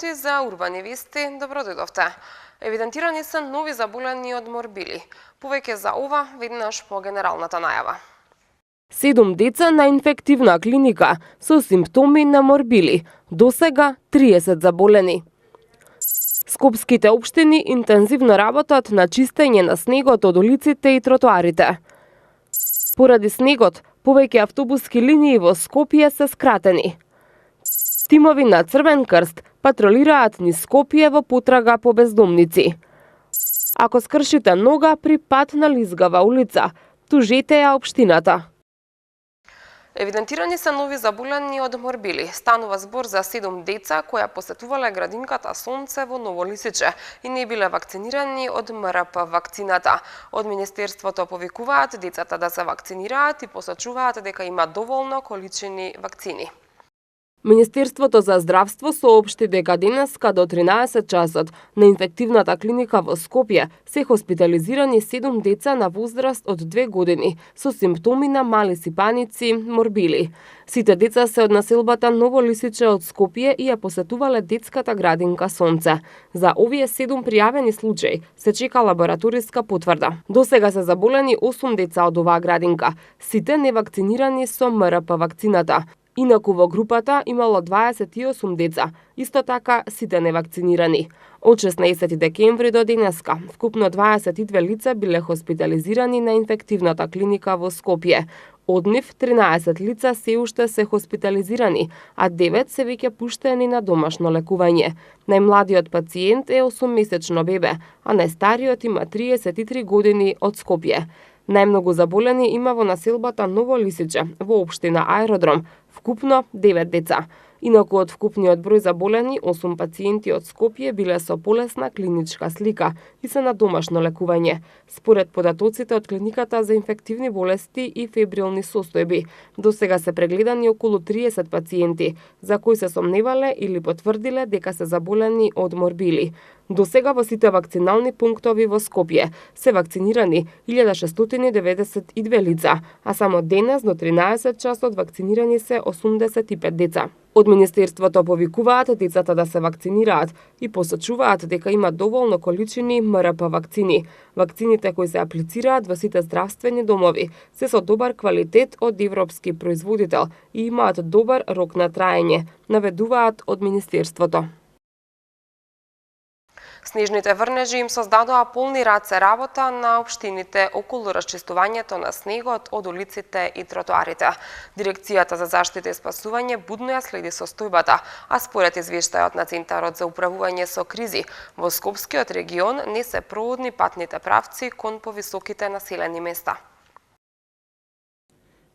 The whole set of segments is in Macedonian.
минути за урбани вести. Добро дојдовте. Евидентирани се нови заболени од морбили. Повеќе за ова веднаш по генералната најава. 7 деца на инфективна клиника со симптоми на морбили. Досега 30 заболени. Скопските општини интензивно работат на чистење на снегот од улиците и тротоарите. Поради снегот, повеќе автобуски линии во Скопје се скратени. Тимови на Црвен крст патролираат низ Скопје во потрага по бездомници. Ако скршите нога при пат на лизгава улица, тужете ја општината. Евидентирани се нови заболени од морбили. Станува збор за 7 деца која посетувале градинката Сонце во Ново Лисиче и не биле вакцинирани од МРП вакцината. Од Министерството повикуваат децата да се вакцинираат и посочуваат дека има доволно количини вакцини. Министерството за здравство соопшти дека денеска до 13 часот на инфективната клиника во Скопје се хоспитализирани 7 деца на возраст од 2 години со симптоми на мали сипаници, морбили. Сите деца се од населбата Ново Лисиче од Скопје и ја посетувале детската градинка Сонце. За овие 7 пријавени случаи се чека лабораториска потврда. Досега се заболени 8 деца од оваа градинка, сите невакцинирани со МРП вакцината. Инаку во групата имало 28 деца, исто така сите невакцинирани. Од 16 декември до денеска, вкупно 22 лица биле хоспитализирани на инфективната клиника во Скопје. Од нив 13 лица се уште се хоспитализирани, а 9 се веќе пуштени на домашно лекување. Најмладиот пациент е 8-месечно бебе, а најстариот има 33 години од Скопје. Најмногу заболени има во населбата Ново Лисиче, во општина Аеродром, вкупно 9 деца. Инаку од вкупниот број заболени, 8 пациенти од Скопје биле со полесна клиничка слика и се на домашно лекување. Според податоците од клиниката за инфективни болести и фебрилни состојби, досега се прегледани околу 30 пациенти, за кои се сомневале или потврдиле дека се заболени од морбили. Досега во сите вакцинални пунктови во Скопје се вакцинирани 1692 лица, а само денес до 13 часот вакцинирани се 85 деца. Од Министерството повикуваат децата да се вакцинираат и посочуваат дека има доволно количини МРП вакцини. Вакцините кои се аплицираат во сите здравствени домови се со добар квалитет од европски производител и имаат добар рок на траење, наведуваат од Министерството. Снежните врнежи им создадоа полни раце работа на општините околу расчистувањето на снегот од улиците и тротоарите. Дирекцијата за заштита и спасување будно ја следи состојбата, а според извештајот на Центарот за управување со кризи, во Скопскиот регион не се проводни патните правци кон повисоките населени места.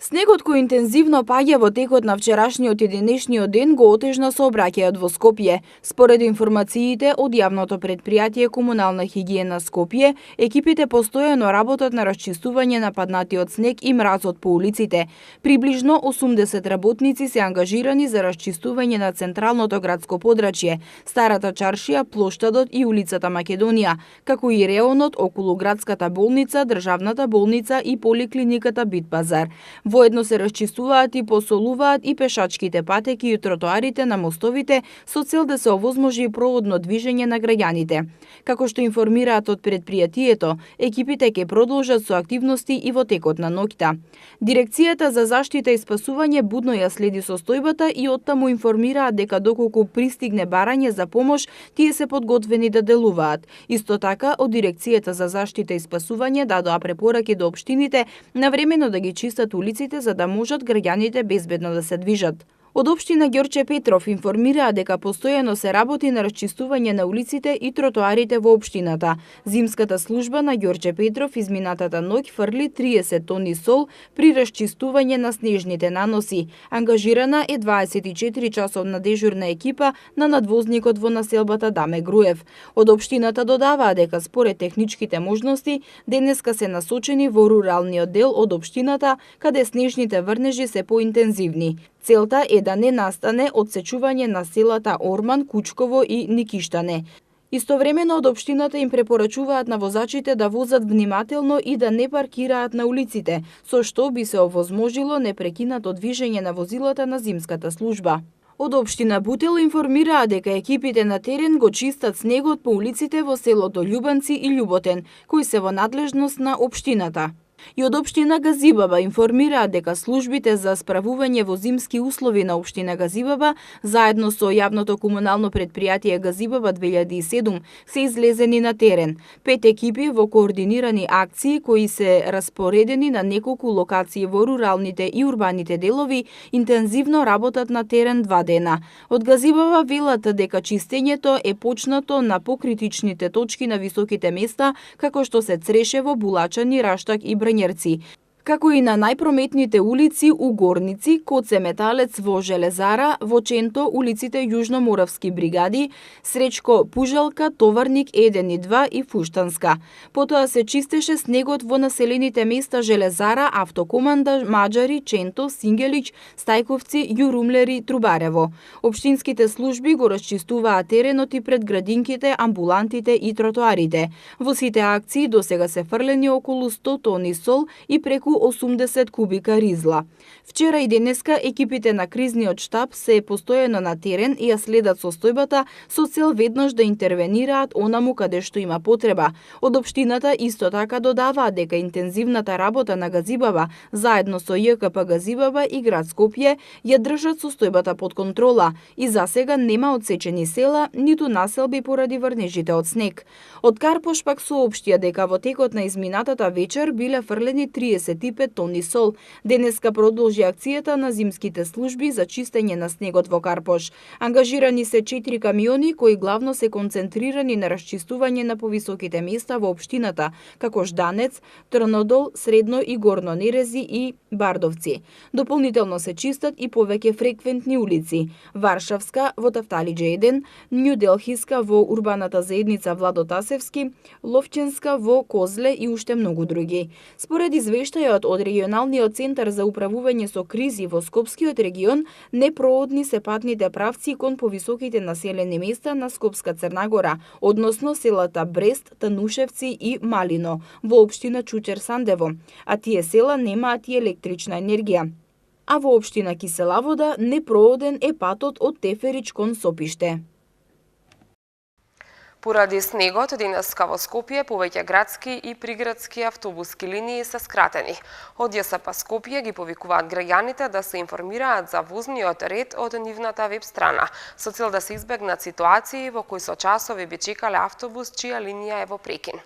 Снегот кој интензивно паѓа во текот на вчерашниот и денешниот ден го отежна сообраќајот во Скопје. Според информациите од јавното предпријатие Комунална хигиена Скопје, екипите постојано работат на расчистување на паднатиот снег и мразот по улиците. Приближно 80 работници се ангажирани за расчистување на централното градско подрачје, Старата чаршија, плоштадот и улицата Македонија, како и реонот околу градската болница, државната болница и поликлиниката Бит Пазар. Воедно се расчистуваат и посолуваат и пешачките патеки и тротоарите на мостовите со цел да се овозможи проводно движење на граѓаните. Како што информираат од предпријатието, екипите ќе продолжат со активности и во текот на ноќта. Дирекцијата за заштита и спасување будно ја следи состојбата и оттаму информираат дека доколку пристигне барање за помош, тие се подготвени да делуваат. Исто така, од Дирекцијата за заштита и спасување дадоа препораки до општините навремено да ги чистат улиците за да можат граѓаните безбедно да се движат. Од општина Ѓорче Петров информираа дека постојано се работи на расчистување на улиците и тротоарите во општината. Зимската служба на Ѓорче Петров изминатата ноќ фрли 30 тони сол при расчистување на снежните наноси. Ангажирана е 24 часовна дежурна екипа на надвозникот во населбата Даме Груев. Од општината додаваа дека според техничките можности денеска се насочени во руралниот дел од општината каде снежните врнежи се поинтензивни. Целта е да не настане одсечување на селата Орман, Кучково и Никиштане. Истовремено од општината им препорачуваат на возачите да возат внимателно и да не паркираат на улиците, со што би се овозможило непрекинато движење на возилата на зимската служба. Од општина Бутел информираа дека екипите на терен го чистат снегот по улиците во селото Љубанци и Љуботен, кои се во надлежност на општината. И од општина Газибаба информираат дека службите за справување во зимски услови на општина Газибаба заедно со јавното комунално предпријатие Газибаба 2007 се излезени на терен. 5 екипи во координирани акции кои се распоредени на неколку локации во руралните и урбаните делови интензивно работат на терен 2 дена. Од Газибаба велат дека чистењето е почнато на покритичните точки на високите места, како што се Црешево, Булачани, Раштак и Брњерци, како и на најпрометните улици у Горници, Коце Металец во Железара, во Ченто, улиците Јужноморавски бригади, Сречко Пужалка, Товарник 1 и 2 и Фуштанска. Потоа се чистеше снегот во населените места Железара, Автокоманда, Маџари, Ченто, Сингелич, Стајковци, Јурумлери, Трубарево. Општинските служби го расчистуваат теренот и пред градинките, амбулантите и тротоарите. Во сите акции досега се фрлени околу 100 тони сол и преку 80 кубика ризла. Вчера и денеска екипите на кризниот штаб се постојано на терен и ја следат состојбата со цел веднаш да интервенираат онаму каде што има потреба. Од општината исто така додаваат дека интензивната работа на Газибаба заедно со ЈКП Газибаба и град Скопје ја држат состојбата под контрола и засега нема одсечени села ниту населби поради врнежите од снег. Од Карпош пак соопштија дека во текот на изминатата вечер биле фрлени 35 тони сол. Денеска продолжи акцијата на зимските служби за чистење на снегот во Карпош. Ангажирани се 4 камиони кои главно се концентрирани на расчистување на повисоките места во општината, како Жданец, Трнодол, Средно и Горно Нерези и Бардовци. Дополнително се чистат и повеќе фреквентни улици: Варшавска во Тафталиџе 1, Њуделхиска во урбаната заедница Владо Тасевски, Ловченска во Козле и уште многу други. Според извештајот од регионалниот центар за управување со кризи во Скопскиот регион, непроодни се патните правци кон повисоките населени места на Скопска Црнагора, односно селата Брест, Танушевци и Малино во општина Чучер Сандево, а тие села немаат и електрична енергија. А во општина Киселавода непрооден е патот од Теферич кон Сопиште. Поради снегот, денеска во Скопје повеќе градски и приградски автобуски линии се скратени. Од ЈСП Скопје ги повикуваат граѓаните да се информираат за возниот ред од нивната веб страна, со цел да се избегнат ситуации во кои со часови би чекале автобус чија линија е во прекин.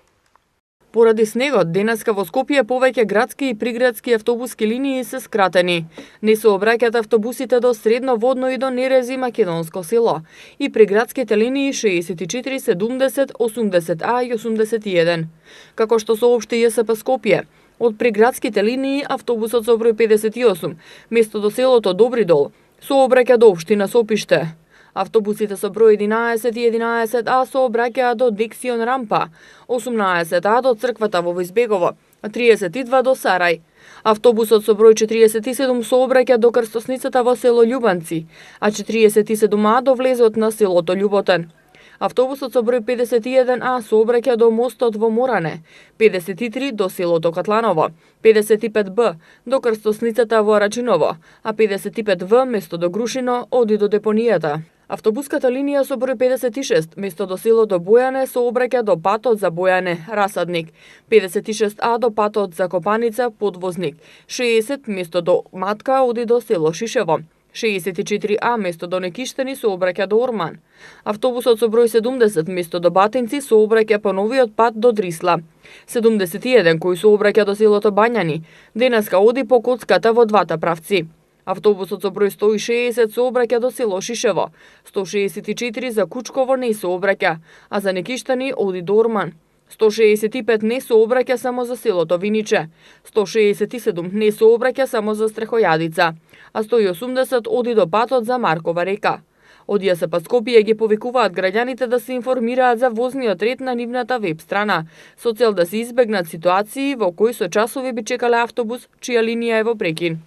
Поради снегот, денеска во Скопје повеќе градски и приградски автобуски линии се скратени. Не се обраќаат автобусите до Средно, Водно и до Нерези, Македонско село. И приградските линии 64, 70, 80А и 81. Како што соопшти ЈСП Скопје, од приградските линии автобусот со број 58, место до селото Добридол, сообраќа до општина Сопиште. Автобусите со број 11 и 11А сообраќаат до Дексион Рампа, 18А до црквата во Војзбегово, 32 до Сарај. Автобусот со број 47 сообраќа до крстосницата во село Љубанци, а 47А до влезот на селото Љуботен. Автобусот со број 51А сообраќа до мостот во Моране, 53 до селото Катланово, 55Б до крстосницата во Рачиново, а 55В место до Грушино оди до депонијата. Автобуската линија со број 56 место до селото Бојане сообраќа до патот за Бојане, Расадник, 56А до патот за Копаница, Подвозник, 60 место до Матка оди до село Шишево, 64А место до Некиштени сообраќа до Орман. Автобусот со број 70 место до Батинци сообраќа по новиот пат до Дрисла. 71 кој сообраќа до селото Бањани, денеска оди по коцката во двата правци. Автобусот со број 160 сообраќа до село Шишево, 164 за Кучково не сообраќа, а за Некиштани оди до Орман. 165 не сообраќа само за селото Виниче, 167 не сообраќа само за Стрехојадица, а 180 оди до патот за Маркова река. Од ЈСП Скопје ги повикуваат граѓаните да се информираат за возниот ред на нивната веб страна, со цел да се избегнат ситуации во кои со часови би чекале автобус чија линија е во прекин.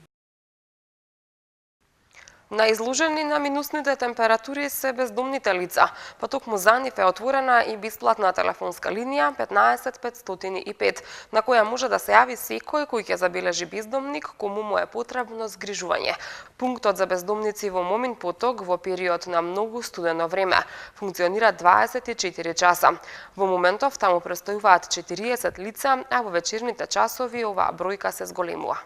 Наизложени на минусните температури се бездомните лица, па токму за нив е отворена и бесплатна телефонска линија 15 505, на која може да се јави секој кој ќе забележи бездомник кому му е потребно згрижување. Пунктот за бездомници во Момин поток во период на многу студено време функционира 24 часа. Во моментов таму престојуваат 40 лица, а во вечерните часови оваа бројка се зголемува.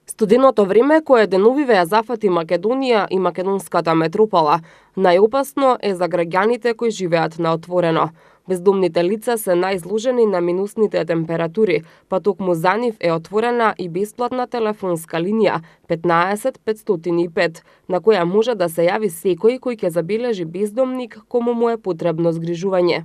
Студеното време кое деновиве ја зафати Македонија и македонската метропола, најопасно е за граѓаните кои живеат на отворено. Бездомните лица се најизложени на минусните температури, па токму за нив е отворена и бесплатна телефонска линија 15 505, на која може да се јави секој кој ќе забележи бездомник кому му е потребно згрижување.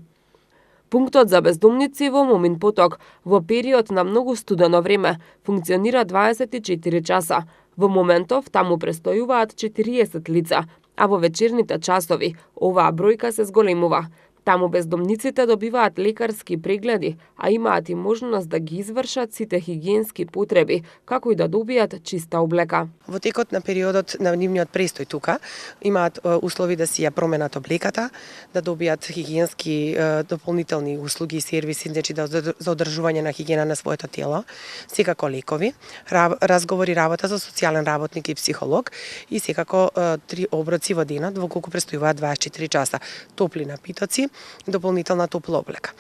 Пунктот за бездомници во Момин поток во период на многу студено време функционира 24 часа. Во моментов таму престојуваат 40 лица, а во вечерните часови оваа бројка се зголемува. Таму бездомниците добиваат лекарски прегледи, а имаат и можност да ги извршат сите хигиенски потреби, како и да добијат чиста облека. Во текот на периодот на нивниот престој тука, имаат услови да си ја променат облеката, да добијат хигиенски дополнителни услуги и сервиси, значи за одржување на хигиена на своето тело, секако лекови, разговори, работа со социјален работник и психолог и секако 3 оброци во денот во колку престојуваат 24 часа, топли напитоци, дополнителна топла облека.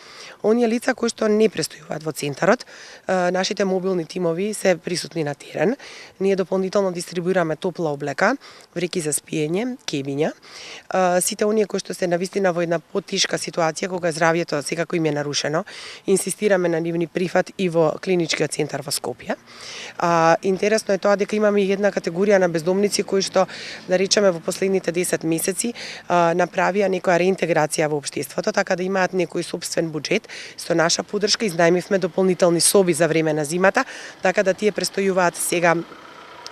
Оние лица кои што не престојуваат во центарот, нашите мобилни тимови се присутни на терен. Ние дополнително дистрибуираме топла облека, вреки за спиење, кебиња. Сите оние кои што се навистина во една потешка ситуација кога здравјето секако им е нарушено, инсистираме на нивни прифат и во клиничкиот центар во Скопје. Интересно е тоа дека имаме и една категорија на бездомници кои што, да речеме, во последните 10 месеци направија некоја реинтеграција во општеството, така да имаат некој сопствен буџет. Со наша поддршка изнајмивме дополнителни соби за време на зимата, така да тие престојуваат сега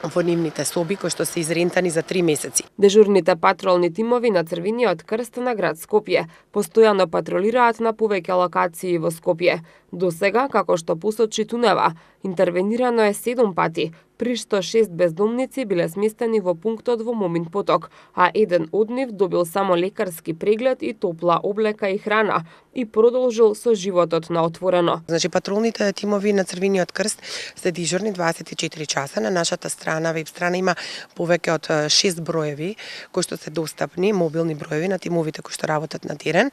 во нивните соби кои што се изрентани за 3 месеци. Дежурните патролни тимови на Црвениот крст на град Скопје постојано патролираат на повеќе локации во Скопје. До сега, како што посочи Тунева, интервенирано е 7 пати, при што 6 бездомници биле сместени во пунктот во Момин поток, а еден од нив добил само лекарски преглед и топла облека и храна и продолжил со животот на отворено. Значи патролните тимови на Црвениот крст се дежурни 24 часа. На нашата страна, веб страна, има повеќе од 6 броеви кои што се достапни, мобилни броеви на тимовите кои што работат на терен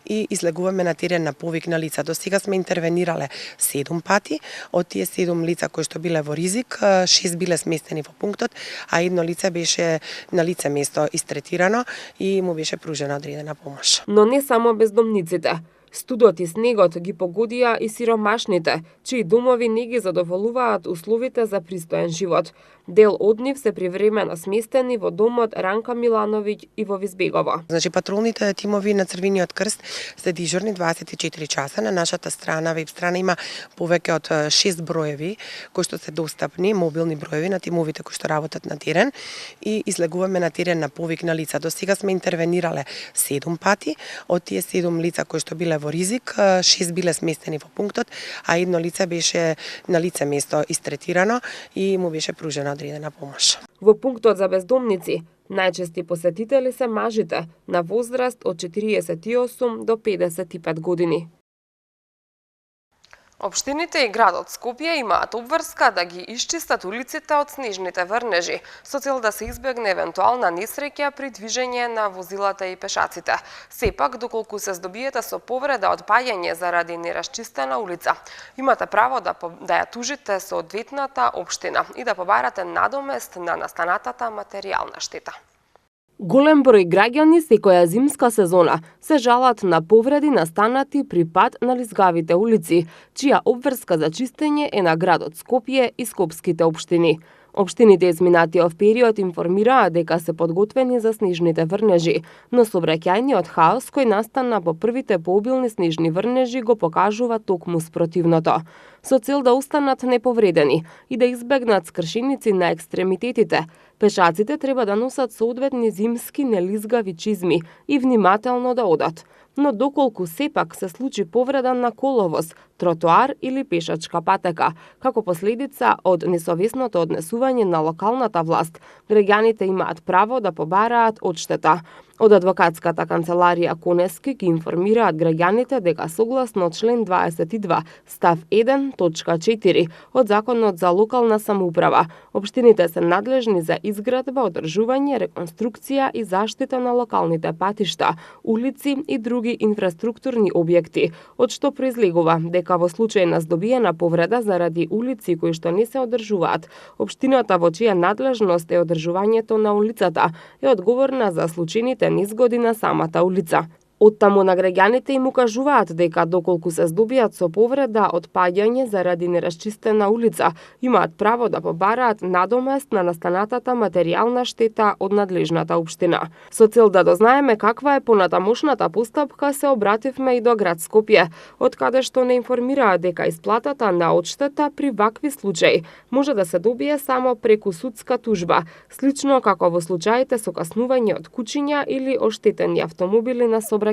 и излегуваме на терен на повик на лица. До сега сме интервенирале 7 пати, од тие 7 лица кои што биле во ризик, 6 биле сместени во пунктот, а едно лице беше на лице место истретирано и му беше пружена одредена помош. Но не само бездомниците. Студот и снегот ги погодија и сиромашните, чии домови не ги задоволуваат условите за пристоен живот. Дел од нив се привремено сместени во домот Ранка Милановиќ и во Визбегово. Значи патролните тимови на Црвениот крст се дежурни 24 часа. На нашата страна, веб страна, има повеќе од 6 броеви кои што се достапни, мобилни броеви на тимовите кои што работат на терен и излегуваме на терен на повик на лица. До сега сме интервенирале 7 пати, од тие 7 лица кои што биле во ризик, 6 биле сместени во пунктот, а едно лице беше на лице место истретирано и му беше пружена одредена помош. Во пунктот за бездомници најчести посетители се мажите на возраст од 48 до 55 години. Општините и градот Скопје имаат обврска да ги исчистат улиците од снежните врнежи, со цел да се избегне евентуална несреќа при движење на возилата и пешаците. Сепак, доколку се здобиете со повреда од паѓање заради нерасчистена улица, имате право да ја тужите соодветната општина и да побарате надомест на настанатата материјална штета. Голем број граѓани секоја зимска сезона се жалат на повреди настанати при пат на лизгавите улици, чија обврска за чистење е на градот Скопје и скопските општини. Општините изминатиот период информираа дека се подготвени за снежните врнежи, но сообраќајниот хаос кој настана по првите пообилни снежни врнежи го покажува токму спротивното. Со цел да останат неповредени и да избегнат скршеници на екстремитетите, пешаците треба да носат соодветни зимски нелизгави чизми и внимателно да одат. Но доколку сепак се случи повреда на коловоз, тротоар или пешачка патека. Како последица од несовесното однесување на локалната власт, граѓаните имаат право да побараат одштета. Од адвокатската канцеларија Конески ги информираат граѓаните дека согласно член 22 став 1 точка 4 од Законот за локална самоуправа, општините се надлежни за изградба, одржување, реконструкција и заштита на локалните патишта, улици и други инфраструктурни објекти, од што произлегува дека во случај на здобиена повреда заради улици кои што не се одржуваат, општината во чија надлежност е одржувањето на улицата е одговорна за случаите низгоди на самата улица. Оттаму на граѓаните им укажуваат дека доколку се здобијат со повреда од паѓање заради нерасчистена улица, имаат право да побараат надомест на настанатата материјална штета од надлежната општина. Со цел да дознаеме каква е понатамошната постапка, се обративме и до град Скопје, од каде што не информираа дека исплатата на одштета при вакви случаи може да се добие само преку судска тужба, слично како во случаите со каснување од кучиња или оштетени автомобили на сообраќајници.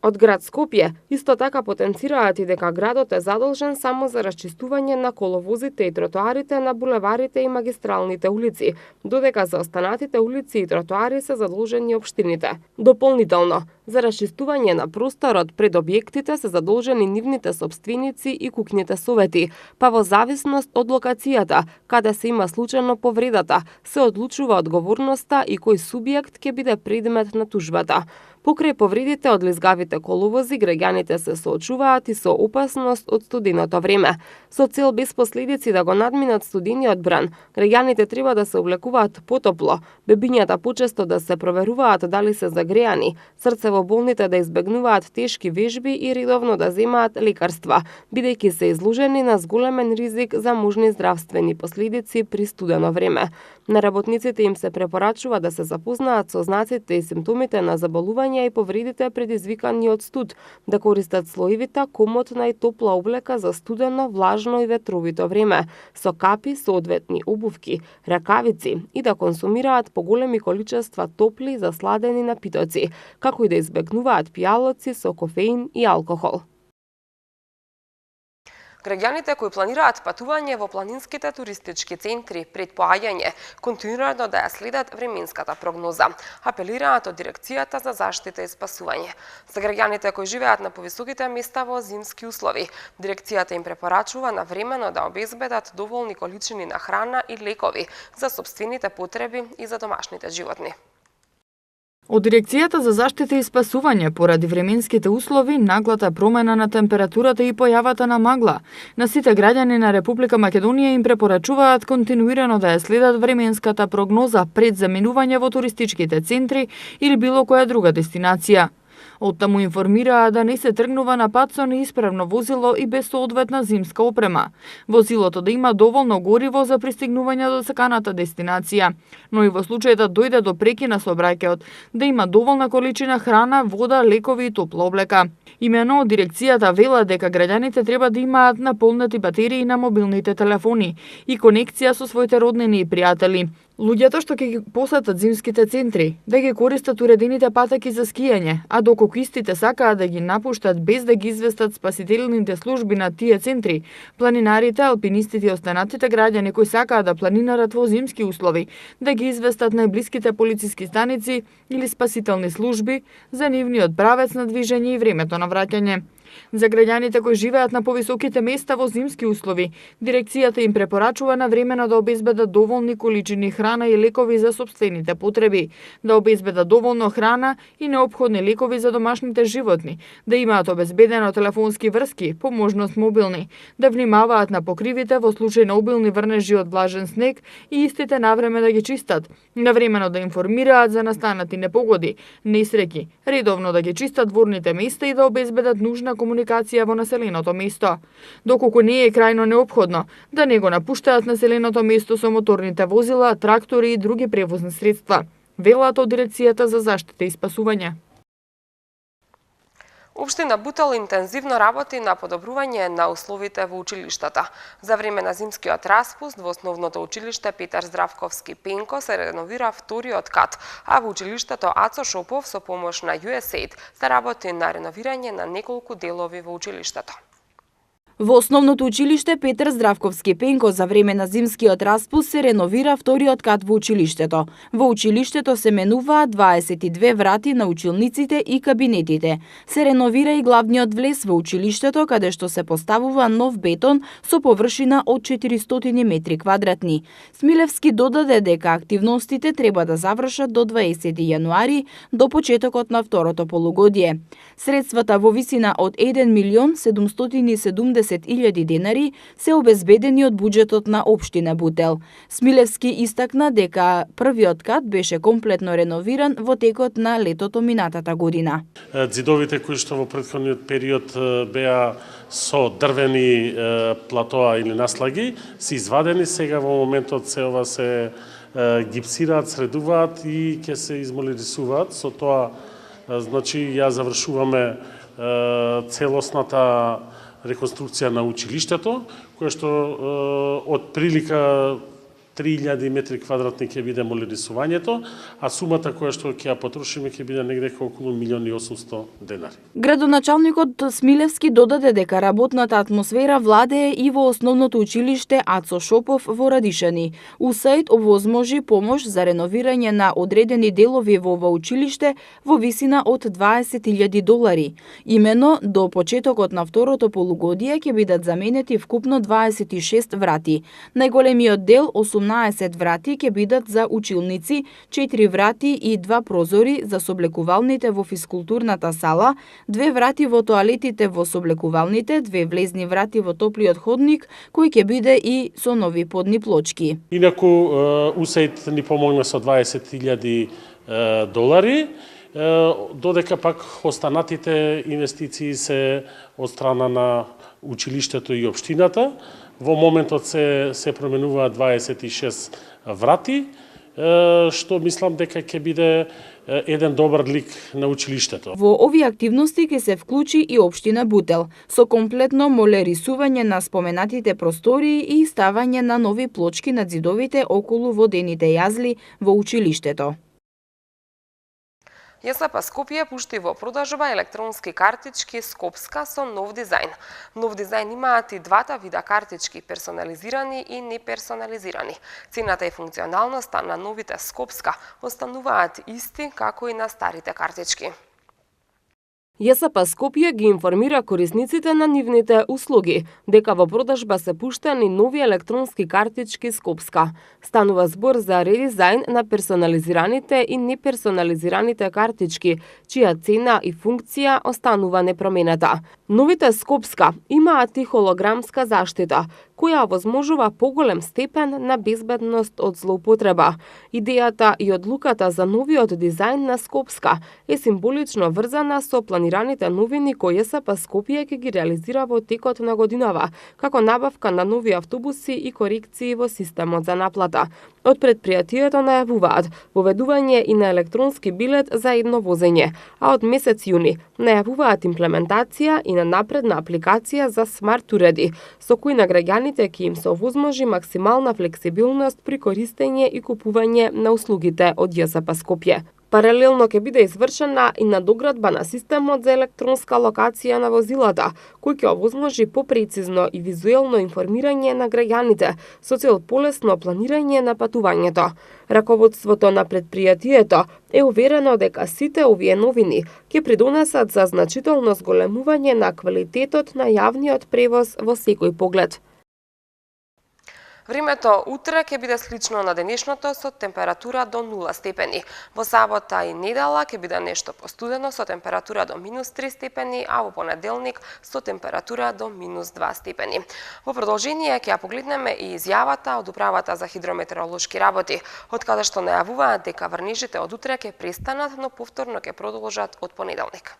Од град Скопје исто така потенцираат и дека градот е задолжен само за расчистување на коловозите и тротоарите на булеварите и магистралните улици, додека за останатите улици и тротоари се задолжени општините. Дополнително, за расчистување на просторот пред објектите се задолжени нивните сопственици и куќните совети, па во зависност од локацијата, каде се има случајно повредата, се одлучува одговорноста и кој субјект ќе биде предмет на тужбата. Покрај повредите од лизгавите коловози, граѓаните се соочуваат и со опасност од студеното време. Со цел без последици да го надминат студениот бран, граѓаните треба да се облекуваат потопло, бебињата почесто да се проверуваат дали се загреани, срцево-болните да избегнуваат тешки вежби и редовно да земаат лекарства, бидејќи се изложени на зголемен ризик за можни здравствени последици при студено време. На работниците им се препорачува да се запознаат со знаците и симптомите на заболување и повредите предизвикани од студ, да користат слоевита, комотна и топла облека за студено, влажно и ветровито време, со капи, соодветни обувки, ракавици и да консумираат поголеми количества топли засладени напитоци, како и да избегнуваат пијалоци со кофеин и алкохол. Граѓаните кои планираат патување во планинските туристички центри пред поаѓање, континуирано да ја следат временската прогноза, апелираат од Дирекцијата за заштита и спасување. За граѓаните кои живеат на повисоките места во зимски услови, Дирекцијата им препорачува навремено да обезбедат доволни количини на храна и лекови за сопствените потреби и за домашните животни. Од Дирекцијата за заштита и спасување, поради временските услови, наглата промена на температурата и појавата на магла, на сите граѓани на Република Македонија им препорачуваат континуирано да ја следат временската прогноза пред заминување во туристичките центри или било која друга дестинација. Оттаму информираа да не се тргнува на пат со неисправно возило и без соодветна зимска опрема. Возилото да има доволно гориво за пристигнување до саканата дестинација, но и во случај да дојде до прекина сообраќајот, да има доволна количина храна, вода, лекови и топла облека. Имено Дирекцијата вела дека граѓаните треба да имаат наполнети батерии на мобилните телефони и конекција со своите роднини и пријатели. Луѓето што ќе ги посетат зимските центри, да ги користат уредените патеки за скијање, а доколку истите сакаат да ги напуштат без да ги известат спасителните служби на тие центри, планинарите, алпинистите и останатите граѓани кои сакаат да планинарат во зимски услови, да ги известат најблиските полициски станици или спасителни служби за нивниот правец на движење и времето на враќање. За граѓаните кои живеат на повисоките места во зимски услови, Дирекцијата им препорачува навремено да обезбедат доволни количини храна и лекови за сопствените потреби, да обезбедат доволно храна и неопходни лекови за домашните животни, да имаат обезбедено телефонски врски, по можност мобилни, да внимаваат на покривите во случај на обилни врнежи од влажен снег и истите навреме да ги чистат, навремено да информираат за настанати непогоди, несреќи, редовно да ги чистат дворните места и да обезбедат нужна комуникација во населеното место. Доколку не е крајно неопходно, да не го напуштаат населеното место со моторните возила, трактори и други превозни средства, велат од Дирекцијата за заштита и спасување. Општина Бутел интензивно работи на подобрување на условите во училиштата. За време на зимскиот распуст во основното училиште Петар Здравковски Пенко се реновира вториот кат, а во училиштето Ацо Шопов со помош на USAID се работи на реновирање на неколку делови во училиштето. Во основното училиште Петар Здравковски Пенко за време на зимскиот распуст се реновира вториот кат во училиштето. Во училиштето се менуваат 22 врати на училниците и кабинетите. Се реновира и главниот влез во училиштето, каде што се поставува нов бетон со површина од 400 метри квадратни. Смилевски додаде дека активностите треба да завршат до 20 јануари, до почетокот на второто полугодие. Средствата во висина од 1.770.000 денари се обезбедени од буџетот на општина Бутел. Смилевски истакна дека првиот кат беше комплетно реновиран во текот на летото минатата година. Ѕидовите кои што во претходниот период беа со дрвени платоа или наслаги се извадени, сега во моментот се ова се гипсираат, средуваат и ќе се измолирисуваат. Со тоа значи ја завршуваме целосната реконструкција на училиштето, кое што од прилика 3000 метри квадратни ќе биде молирисувањето, а сумата која што ќе ја потрошиме ќе биде негде околу 1.800.000 денари. Градоначалникот Смилевски додаде дека работната атмосфера владее и во основното училиште Ацо Шопов во Радишани. УСАИД овозможи помош за реновирање на одредени делови во ова училиште во висина од $20.000. Имено до почетокот на второто полугодие ќе бидат заменети вкупно 26 врати. Најголемиот дел 18 врати ќе бидат за училници, 4 врати и 2 прозори за соблекувалните во физкултурната сала, 2 врати во тоалетите во соблекувалните, 2 влезни врати во топлиот ходник, кој ќе биде и со нови подни плочки. Инаку УСАИД ни помогна со $20.000, додека пак останатите инвестиции се од страна на училиштето и општината. Во моментот се променуваат 26 врати, што мислам дека ќе биде еден добар лик на училиштето. Во овие активности ќе се вклучи и општина Бутел, со комплетно молерисување на споменатите простории и ставање на нови плочки на ѕидовите околу водените јазли во училиштето. ЈСП Скопје пушти во продажба електронски картички Скопска со нов дизајн. Нов дизајн имаат и двата вида картички, персонализирани и неперсонализирани. Цената и функционалноста на новите Скопска остануваат исти како и на старите картички. ЈСП Скопје ги информира корисниците на нивните услуги дека во продажба се пуштани нови електронски картички Скопска. Станува збор за редизајн на персонализираните и неперсонализираните картички, чија цена и функција останува непроменета. Новите Скопска имаат и холограмска заштита, која овозможува поголем степен на безбедност од злоупотреба. Идејата и одлуката за новиот дизајн на Скопска е символично врзана со планираните новини кои ЈСП Скопје ќе ги реализира во текот на годинава, како набавка на нови автобуси и корекции во системот за наплата. Од предпријатието најавуваат воведување и на електронски билет за едно возење, а од месец јуни најавуваат имплементација и на напредна апликација за смарт уреди, со кои на граѓаните ќе им се овозможи максимална флексибилност при користење и купување на услугите од ЈСП Скопје. Паралелно ќе биде извршена и надоградба на системот за електронска локација на возилата, кој ќе овозможи попрецизно и визуелно информирање на граѓаните со цел полесно планирање на патувањето. Раководството на предпријатието е уверено дека сите овие новини ќе придонесат за значително зголемување на квалитетот на јавниот превоз во секој поглед. Времето утре ќе биде слично на денешното со температура до 0 степени. Во сабота и недела ќе биде нешто постудено со температура до -3 степени, а во понеделник со температура до -2 степени. Во продолжение ќе ја погледнеме и изјавата од Управата за хидрометеоролошки работи, од каде што најавуваат дека врнежите од утре ќе престанат, но повторно ќе продолжат од понеделник.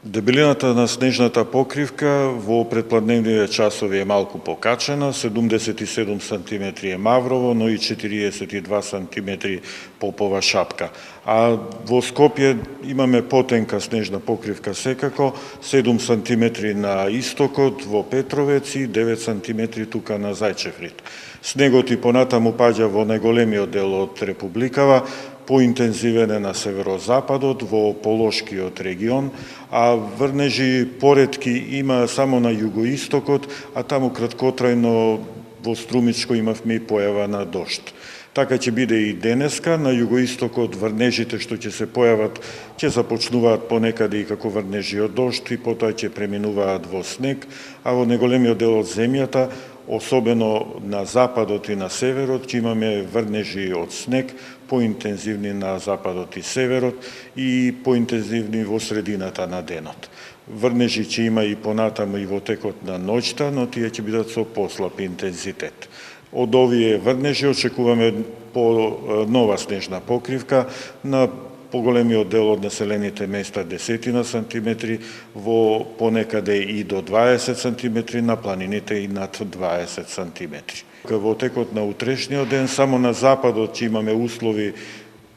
Дебелината на снежната покривка во предпладневните часови е малку покачена, 77 см е Маврово, но и 42 см Попова Шапка. А во Скопје имаме потенка снежна покривка секако, 7 см на истокот во Петровец и 9 см тука на Зајчеврид. Снегот и понатаму паѓа во најголемиот дел од Републикава, поинтензивен е на северозападот, во Полошкиот регион, а врнежи поретки има само на југоистокот, а таму краткотрајно во Струмичко имавме и појава на дожд. Така ќе биде и денеска, на југоистокот врнежите што ќе се појават, ќе започнуваат понекаде и како врнежи од дожд и потоа ќе преминуваат во снег, а во неголемиот дел од земјата, особено на западот и на северот, ќе имаме врнежи од снег, поинтензивни на западот и северот и поинтензивни во средината на денот. Врнежи ќе има и понатаму и во текот на ноќта, но тие ќе бидат со послаб интензитет. Од овие врнежи очекуваме по нова снежна покривка на поголемиот дел од населените места 10 сантиметри, во понекаде и до 20 сантиметри, на планините и над 20 сантиметри. Во текот на утрешниот ден само на западот ќе имаме услови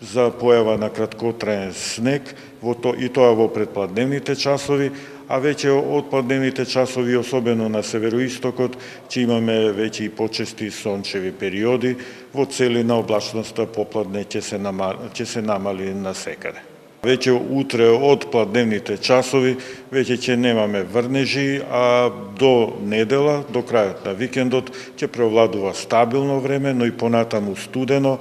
за појава на краткотраен снег, и тоа во предпладневните часови, а веќе од пладневните часови, особено на североистокот, ќе имаме веќе и почести сончеви периоди, во целина облачноста попладне ќе се намали насекаде. Веќе утре од пладневните часови веќе ќе немаме врнежи, а до недела, до крајот на викендот, ќе преовладува стабилно време, но и понатаму студено.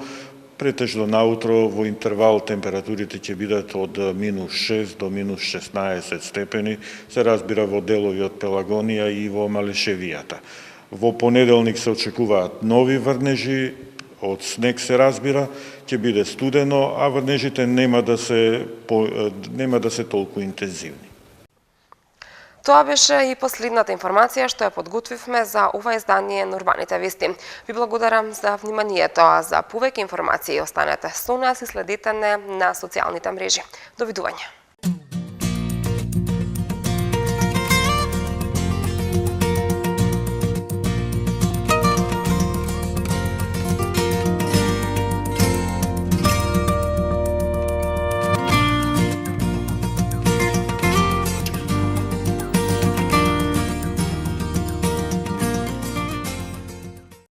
Претежно наутро во интервал температурите ќе бидат од -6 до -16 степени, се разбира во делови од Пелагонија и во Малешевијата. Во понеделник се очекуваат нови врнежи, од снег се разбира, ќе биде студено, а врнежите нема да се толку интензивни. Тоа беше и последната информација што ја подготвивме за ова издание на Урбаните вести. Ви благодарам за вниманието, а за повеќе информации останете со нас и следете на социјалните мрежи. Довидување.